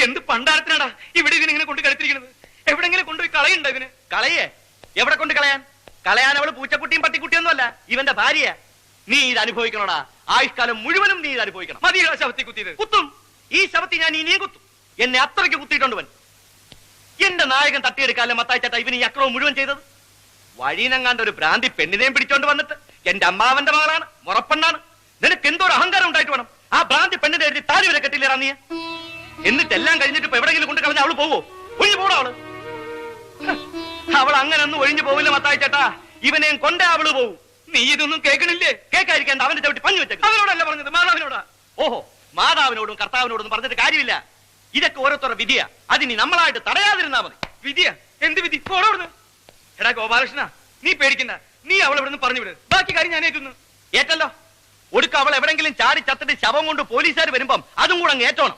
എന്ത് പണ്ടാരത്തിനാടാ ഇവിടെ ഇതിനിങ്ങനെ കൊണ്ട് കളിച്ചിരിക്കുന്നത്? എവിടെങ്കിലും കൊണ്ടുപോയി കളയുണ്ടോ ഇതിന്? കളയേ? എവിടെ കൊണ്ട് കളയാൻ? കളയാൻ അവള് പൂച്ചക്കുട്ടിയും പട്ടിക്കുട്ടിയൊന്നും അല്ല, ഇവന്റെ ഭാര്യ. നീ ഇത് അനുഭവിക്കണോടാ, ആയുഷ്കാലം മുഴുവനും നീ ഇത് അനുഭവിക്കണം. മതി ശവത്തി കുത്തിയത്. കുത്തും, ഈ ശവത്തി ഞാൻ ഇനിയും കുത്തും. എന്നെ അത്രയ്ക്ക് കുത്തിയിട്ടുണ്ടവൻ. എന്റെ നായകൻ തട്ടിയെടുക്കാല്ലേ മത്തായി ചേട്ടാ ഇവന് ഈ അക്രമം മുഴുവൻ ചെയ്തത്. വഴീനങ്ങാണ്ട് ഒരു ഭ്രാന്തി പെണ്ണിനെയും പിടിച്ചോണ്ട് വന്നിട്ട് എന്റെ അമ്മാവന്റെ മകളാണ്, മുറപ്പെണ്ണാണ്, നിനക്ക് എന്തോ ഒരു അഹങ്കാരം ഉണ്ടായിട്ട് വേണം ആ ഭ്രാന്തി പെണ്ണിനെ എഴുതി താലി വരെ കെട്ടില്ലേറാ നീ. എന്നിട്ടെല്ലാം കഴിഞ്ഞിട്ട് ഇപ്പൊ എവിടെങ്കിലും കൊണ്ട് കളഞ്ഞ അവള് പോവോ? ഒഴിഞ്ഞു പോടോ അവള്. അവൾ അങ്ങനെ ഒന്നും ഒഴിഞ്ഞു പോവില്ല മത്തായി ചേട്ടാ, ഇവനെയും കൊണ്ടേ അവള് പോവും. നീ ഇതൊന്നും കേൾക്കണില്ലേ? കേൾക്കാതിരിക്കേണ്ട, അവന്റെ ചവിട്ടി പഞ്ഞു വെച്ചേക്ക്. അവനോടല്ല പറഞ്ഞത്, മാതാവിനോടാ. ഓഹോ, മാതാവിനോടും കർത്താവിനോടൊന്നും പറഞ്ഞിട്ട് കാര്യമില്ല. ഇതൊക്കെ ഓരോരുത്തരുടെ വിധിയാ, അതിനി നമ്മളായിട്ട് തടയാതിരുന്നാ മതി. വിധിയാ? എന്ത് വിധി? പോടോടുന്നു. എടാ ഗോപാലകൃഷ്ണ, നീ പേടിക്കണ്ട, നീ അവളെ ഇവിടുന്ന് പറഞ്ഞു വിട്. ബാക്കി കാര്യം ഞാൻ ഏറ്റുന്നു. ഏറ്റല്ലോ. ഒടുക്ക അവൾ എവിടെങ്കിലും ചാടി ചത്തിട്ട് ശവം കൊണ്ട് പോലീസുകാർ വരുമ്പം അതും കൂടെ അങ്ങ് ഏറ്റോണം.